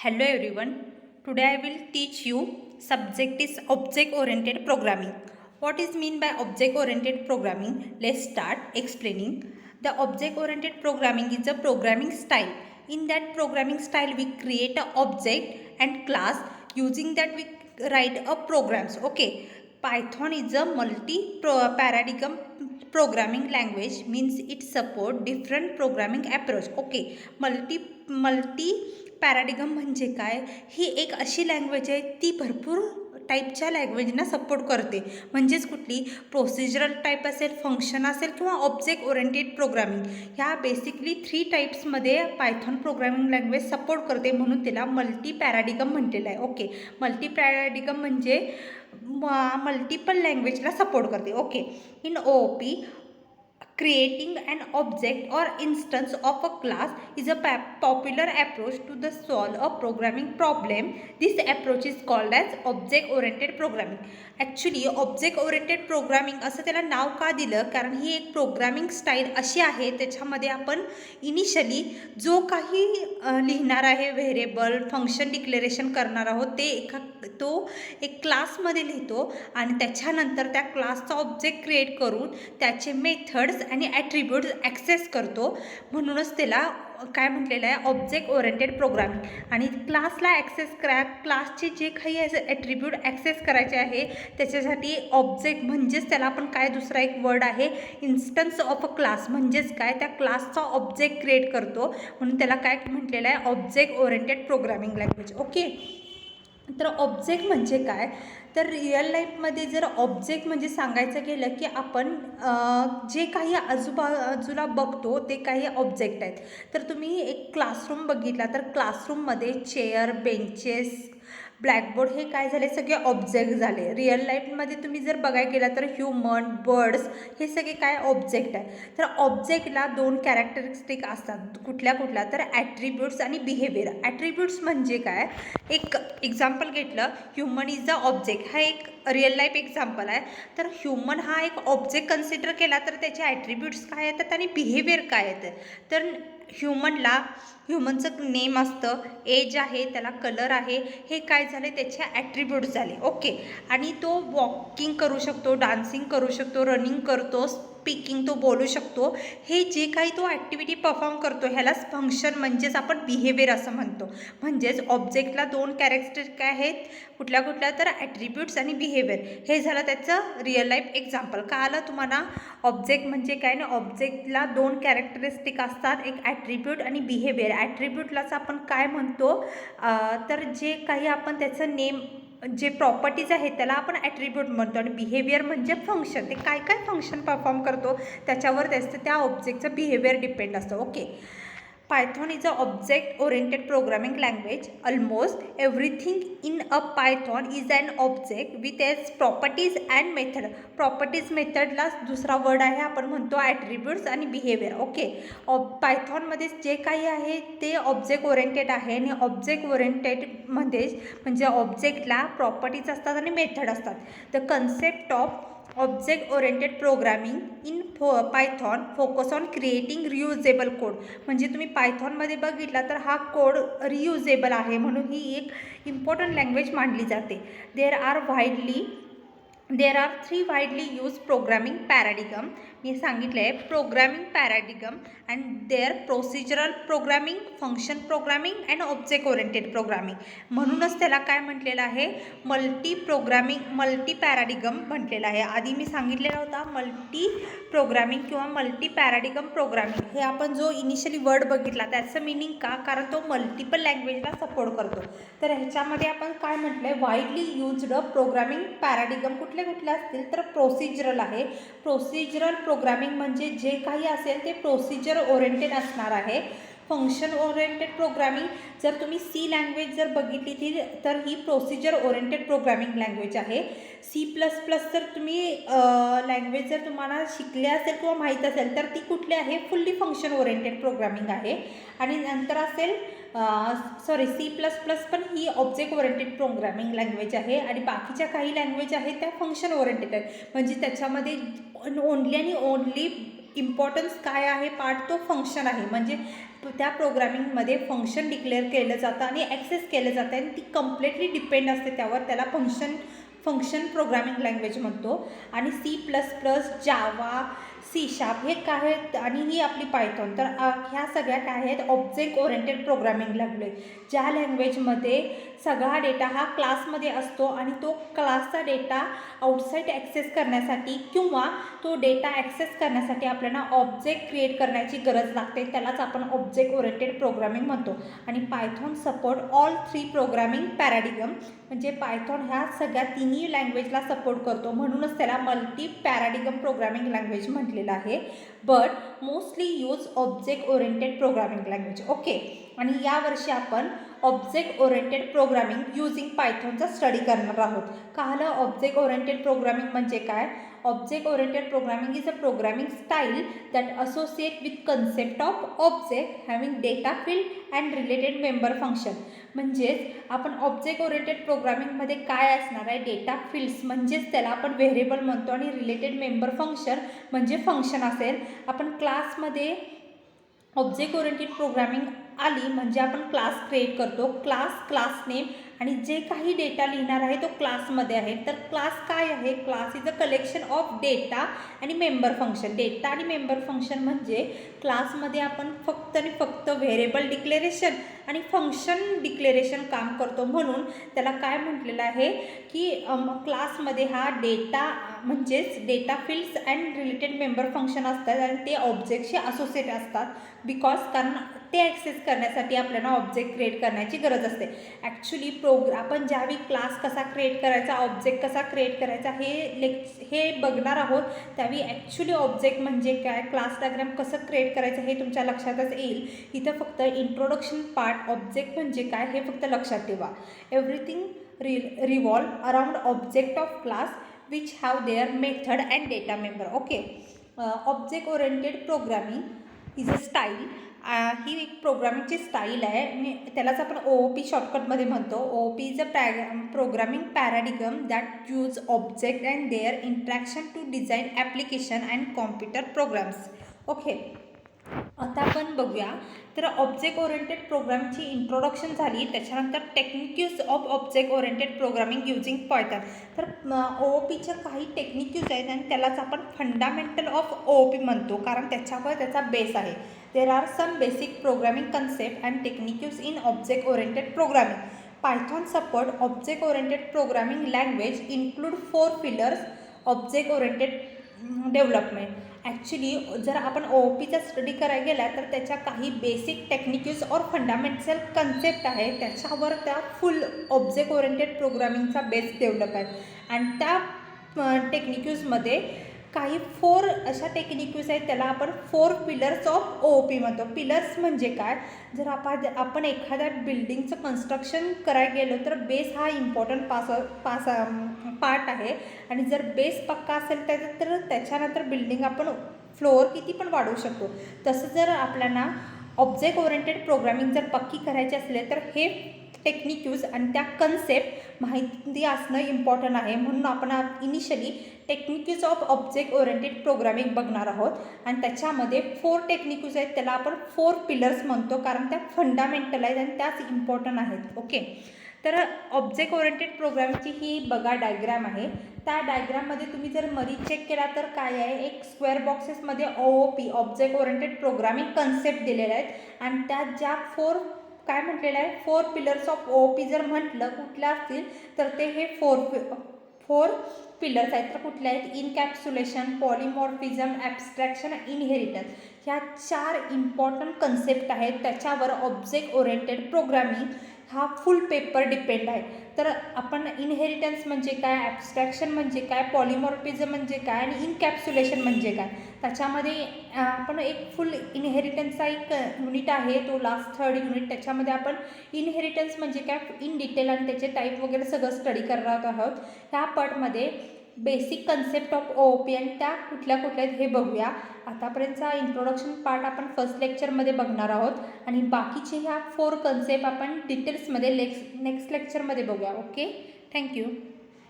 Hello everyone. Today I will teach you subject is object oriented programming. What is mean by object oriented programming? Let's start explaining. The object oriented programming is a programming style. In that programming style we create a object and class. Using that we write a programs. Okay. Python is a multi paradigm programming language, means it support different programming approach. Okay. multi पॅराडिगम म्हणजे काय? ही एक अशी language आहे ती भरपूर टाईपच्या लँग्वेजना support करते. म्हणजेच कुठली प्रोसिजरल टाईप असेल, फंक्शन असेल किंवा ऑब्जेक्ट ओरिएंटेड प्रोग्रामिंग, ह्या बेसिकली 3 टाईप्समध्ये पायथॉन प्रोग्रामिंग लँग्वेज सपोर्ट करते, म्हणून त्याला मल्टी पॅराडिगम म्हटलेलं आहे. ओके. मल्टी पॅराडिगम म्हणजे मल्टिपल लँग्वेजला सपोर्ट करते. Okay. In OOP creating an object or instance of a class is a popular approach to the solve a programming problem. This approach is called as object oriented programming. Actually object oriented programming असं त्याला नाव का दिलं? कारण ही एक programming style अशी आहे त्याच्यामध्ये आपण इनिशियली जो काही लिहिणार आहे, व्हेरिएबल फंक्शन डिक्लेरेशन करणार आहोत तो एक क्लासमध्ये लिहितो आणि त्याच्यानंतर त्या क्लासचा ऑब्जेक्ट क्रिएट करून त्याचे मेथड्स आणि ॲट्रिब्यूट्स ॲक्सेस करतो. म्हणूनच त्याला काय म्हटलेलं आहे? Object oriented programming. आणि क्लासला ॲक्सेस क्लासचे जे काही ॲट्रिब्यूट ॲक्सेस करायचे आहे त्याच्यासाठी ऑब्जेक्ट म्हणजेच त्याला आपण काय दुसरा एक वर्ड आहे इन्स्टन्स ऑफ अ क्लास, म्हणजेच काय त्या क्लासचा ऑब्जेक्ट क्रिएट करतो. म्हणून त्याला काय म्हटलेलं आहे? Object oriented programming language. Okay. तर ऑब्जेक्ट म्हणजे काय? तर रिअल लाईफमध्ये जर ऑब्जेक्ट म्हणजे सांगायचं गेलं की आपण जे काही आजूबाजूला बघतो ते काही ऑब्जेक्ट आहेत. तर तुम्ही एक क्लासरूम बघितला तर क्लासरूममध्ये चेअर, बेंचेस, ब्लॅकबोर्ड हे काय झाले? सगळे ऑब्जेक्ट झाले. रिअल लाईफमध्ये तुम्ही जर बघायला गेला तर ह्युमन, बर्ड्स हे सगळे काय ऑब्जेक्ट आहे. तर ऑब्जेक्टला 2 कॅरेक्टरिस्टिक असतात. कुठल्या तर ॲट्रिब्यूट्स आणि बिहेवियर. ॲट्रिब्यूट्स म्हणजे काय? एक एक्झाम्पल घेतलं, ह्युमन इज अ ऑब्जेक्ट. हा एक रिअल लाईफ एक्झाम्पल आहे. तर ह्युमन हा एक ऑब्जेक्ट कन्सिडर केला तर त्याचे ॲट्रिब्यूट्स काय येतात आणि बिहेवियर काय येतं? तर ह्युमनचं नेम असतं, एज आहे, त्याला कलर आहे, हे काय झाले? त्याचे ॲट्रिब्यूट्स झाले. ओके. आणि तो वॉकिंग करू शकतो, डान्सिंग करू शकतो, रनिंग करतो, स्पीकिंग तो बोलू शकतो. हे जे काही तो ॲक्टिव्हिटी परफॉर्म करतो ह्यालाच फंक्शन म्हणजेच आपण बिहेवियर असं म्हणतो. म्हणजेच ऑब्जेक्टला 2 कॅरेक्टरिस्टिक आहेत. कुठल्या तर ॲट्रिब्यूट्स आणि बिहेवियर. हे झालं त्याचं रिअल लाईफ एक्झाम्पल. का आलं तुम्हाला? ऑब्जेक्ट म्हणजे काय ना? ऑब्जेक्टला 2 कॅरेक्टरिस्टिक असतात, एक ॲट्रिब्यूट आणि बिहेवियर. ॲट्रिब्यूटलाच आपण काय म्हणतो? तर जे काही आपण त्याचं नेम जे प्रॉपर्टीज आहेत त्याला आपण ॲट्रिब्यूट म्हणतो. आणि बिहेवियर म्हणजे फंक्शन. ते काय फंक्शन परफॉर्म करतो त्याच्यावर त्या ऑब्जेक्टचं बिहेवियर डिपेंड असतं. Okay. Python is an object-oriented programming language. Almost everything in a Python is an object with its properties and method. Properties methodला दुसरा वर्ड आहे आपण म्हणतो ॲट्रिब्यूट्स आणि बिहेवियर. ओके. पायथॉनमध्ये जे काही आहे ते ऑब्जेक्ट ओरिएंटेड आहे आणि ऑब्जेक्ट ओरिएंटेडमध्ये म्हणजे ऑब्जेक्टला प्रॉपर्टीज असतात आणि मेथड असतात. The concept of object oriented programming in Python focus on creating reusable code. म्हणजे तुम्ही पायथॉनमध्ये बघितला तर हा कोड रियुजेबल आहे, म्हणून ही एक इम्पॉर्टंट लँग्वेज मानली जाते. There are 3 widely use programming paradigm. मी सांगितलं आहे programming paradigm and there procedural programming, function programming and object oriented programming. म्हणूनच त्याला काय म्हटलेलं आहे? मल्टी पॅराडिगम म्हटलेलं आहे. आधी मी सांगितलेला होता मल्टी प्रोग्रामिंग किंवा मल्टी पॅराडिगम प्रोग्रामिंग. हे आपण जो इनिशियली वर्ड बघितला त्याचं मिनिंग का? कारण तो मल्टिपल लँग्वेजला सपोर्ट करतो. तर ह्याच्यामध्ये आपण काय म्हटलं आहे? वाईडली यूज्ड प्रोग्रामिंग पॅराडिगम कुठले असतील तर प्रोसिजरल आहे. प्रोसिजरल प्रोग्रामिंग म्हणजे जे काही असेल ते प्रोसिजर ओरिएंटेड असणार आहे. फंक्शन ओरिएंटेड प्रोग्रामिंग जर तुम्ही सी लँग्वेज जर बघितली तर ही प्रोसिजर ओरिएंटेड प्रोग्रामिंग लँग्वेज आहे. C++ जर तुम्ही लँग्वेज जर तुम्हाला शिकले असेल किंवा माहीत असेल तर ती कुठली आहे? फुल्ली फंक्शन ओरिएंटेड प्रोग्रामिंग आहे. आणि नंतर असेल C++ पण ही ऑब्जेक्ट ओरिएंटेड प्रोग्रामिंग लँग्वेज आहे. आणि बाकीच्या काही लँग्वेज आहेत त्या फंक्शन ओरिएंटेड आहे. म्हणजे त्याच्यामध्ये ओनली इम्पॉर्टन्स काय आहे? पार्ट तो फंक्शन आहे. म्हणजे त्या प्रोग्रामिंगमध्ये फंक्शन डिक्लेअर केलं जातं आणि ॲक्सेस केलं जातं आणि ती कम्प्लिटली डिपेंड असते त्यावर, त्याला फंक्शन प्रोग्रामिंग लँग्वेज म्हणतो. आणि C++, जावा, C# हे काय आहेत आणि ही आपली पायथॉन. तर ह्या सगळ्या काय आहेत, ऑब्जेक्ट ओरिएंटेड प्रोग्रामिंग लँग्वेज, ज्या लँग्वेजमध्ये सगळा डेटा हा क्लासमध्ये असतो आणि तो क्लासचा डेटा आउटसाईड ॲक्सेस करण्यासाठी किंवा तो डेटा ॲक्सेस करण्यासाठी आपल्याला ऑब्जेक्ट क्रिएट करण्याची गरज लागते, त्यालाच आपण ऑब्जेक्ट ओरिएंटेड प्रोग्रामिंग म्हणतो. आणि पायथॉन सपोर्ट ऑल 3 प्रोग्रामिंग पॅराडिगम, म्हणजे पायथॉन ह्या सगळ्या तिन्ही लँग्वेजला सपोर्ट करतो, म्हणूनच त्याला मल्टी पॅराडिगम प्रोग्रामिंग लँग्वेज म्हटलेलं आहे. But mostly use object oriented programming language. Okay. आणि यावर्षी आपण ऑब्जेक्ट ओरिएंटेड प्रोग्रामिंग युजिंग पायथॉनचा स्टडी करणार आहोत. कळलं ऑब्जेक्ट ओरिएंटेड प्रोग्रामिंग म्हणजे काय? Object oriented programming is a programming style that associate with concept of object having data field and related member function. म्हणजेच आपण ऑब्जेक्ट ओरिएंटेड प्रोग्रामिंगमध्ये काय असणार आहे, डेटा फील्ड्स म्हणजेच त्याला आपण व्हेरिएबल म्हणतो आणि रिलेटेड मेंबर फंक्शन म्हणजे फंक्शन असेल. आपण क्लासमध्ये ऑब्जेक्ट ओरिएंटेड प्रोग्रामिंग आली म्हणजे आपण क्लास क्रिएट करतो, क्लास नेम आणि जे काही डेटा लिहिणार आहे तो क्लासमध्ये आहे. तर क्लास काय आहे? Class is a collection of data आणि मेंबर फंक्शन. डेटा आणि मेंबर फंक्शन म्हणजे क्लासमध्ये आपण फक्त आणि फक्त व्हेरिएबल डिक्लेरेशन आणि फंक्शन डिक्लेरेशन काम करतो, म्हणून त्याला काय म्हटलेलं आहे की क्लासमध्ये हा डेटा म्हणजेच data fields and related member function असतात आणि ते ऑब्जेक्टशी असोसिएट असतात. कारण ते ॲक्सेस करण्यासाठी आपल्याला ऑब्जेक्ट क्रिएट करण्याची गरज असते. ॲक्च्युली आपण ज्यावेळी क्लास कसा क्रिएट करायचा, ऑब्जेक्ट कसा क्रिएट करायचा हे बघणार आहोत, त्यावेळी ॲक्च्युली ऑब्जेक्ट म्हणजे काय, क्लास डायग्राम कसं क्रिएट करायचं हे तुमच्या लक्षातच येईल. इथं फक्त इंट्रोडक्शन पार्ट, ऑब्जेक्ट म्हणजे काय हे फक्त लक्षात ठेवा. Everything revolve around object of class which have their method and data member. Okay. Object oriented programming is a style. ही एक प्रोग्रामिंगची स्टाईल आहे आणि त्यालाच आपण OOP शॉर्टकटमध्ये म्हणतो. OOP is a programming paradigm that use object and their interaction to design application and computer programs. Okay. आता आपण बघूया. तर ऑब्जेक्ट ओरिएंटेड प्रोग्रामची इंट्रोडक्शन झाली, त्याच्यानंतर techniques of object oriented programming using Python. तर OOPच्या काही टेक्निक्स आहेत आणि त्यालाच आपण फंडामेंटल ऑफ OOP म्हणतो, कारण त्याच्यावर त्याचा बेस आहे. There are some basic programming concept and techniques in object oriented programming. Python support object oriented programming language include 4 pillars object oriented development. Actually जर आपण OOPचा स्टडी करायला गेला तर त्याच्या काही बेसिक टेक्निक्स और फंडामेंटल कन्सेप्ट आहे, त्याच्यावर त्या फुल ऑब्जेक्ट ओरिएंटेड प्रोग्रामिंगचा बेस डेव्हलप आहे. आणि त्या टेक्निक्समध्ये काही 4 अशा टेक्निक्स आहेत, त्याला आपण 4 पिलर्स ऑफ OOP म्हणतो. पिलर्स म्हणजे काय, जर आपण एखाद्या बिल्डिंगचं कन्स्ट्रक्शन करायला गेलो तर बेस हा इम्पॉर्टंट पार्ट आहे आणि जर बेस पक्का असेल तर त्याच्यानंतर बिल्डिंग आपण फ्लोअर किती पण वाढवू शकतो. तसं जर आपल्याला ऑब्जेक्ट ओरिएंटेड प्रोग्रामिंग जर पक्की करायची असले तर हे टेक्निक्स आणि त्या कन्सेप्ट माहिती असणं इम्पॉर्टंट आहे. म्हणून आपण initially techniques of object oriented programming बघणार आहोत आणि त्याच्यामध्ये 4 टेक्निक्स आहेत, त्याला आपण 4 पिलर्स म्हणतो, कारण त्या फंडामेंटल आहेत आणि त्याच इम्पॉर्टंट आहेत. ओके. तर ऑब्जेक्ट ओरिएंटेड प्रोग्रामची ही बघा डायग्राम आहे. त्या डायग्राममध्ये तुम्ही जर मरी चेक केला तर काय आहे, एक स्क्वेअर बॉक्सेसमध्ये OOP object oriented programming concept दिलेले आहेत आणि त्या ज्या 4 काय म्हटलेलं आहे, 4 पिलर्स ऑफ OOP जर म्हटलं कुठल्या असतील तर ते हे 4 पिलर्स आहेत. तर कुठले आहेत, इनकॅप्सुलेशन, पॉलिमॉर्फिझम, ॲब्स्ट्रॅक्शन, इनहेरिटन्स. ह्या 4 इम्पॉर्टंट कन्सेप्ट आहेत, त्याच्यावर ऑब्जेक्ट ओरिएंटेड प्रोग्रामिंग हा फुल पेपर डिपेंड आहे. तर आपण इनहेरिटन्स म्हणजे काय, ॲब्स्ट्रॅक्शन म्हणजे काय, पॉलिमॉर्फिझम म्हणजे काय आणि इनकॅप्सुलेशन म्हणजे काय, त्याच्यामध्ये आपण एक फुल इनहेरिटन्सचा एक युनिट आहे, तो लास्ट 3rd युनिट. त्याच्यामध्ये आपण इनहेरिटन्स म्हणजे काय इन डिटेल आणि त्याचे टाईप वगैरे सगळं स्टडी करणार आहोत. ह्या पार्टमध्ये बेसिक कन्सेप्ट ऑफ OOP आणि त्या कुठल्या आहेत हे बघूया. आतापर्यंतचा इंट्रोडक्शन पार्ट आपण फर्स्ट लेक्चरमध्ये बघणार आहोत आणि बाकीचे ह्या 4 कन्सेप्ट आपण डिटेल्समध्ये नेक्स्ट लेक्चरमध्ये बघूया. ओके. थँक्यू.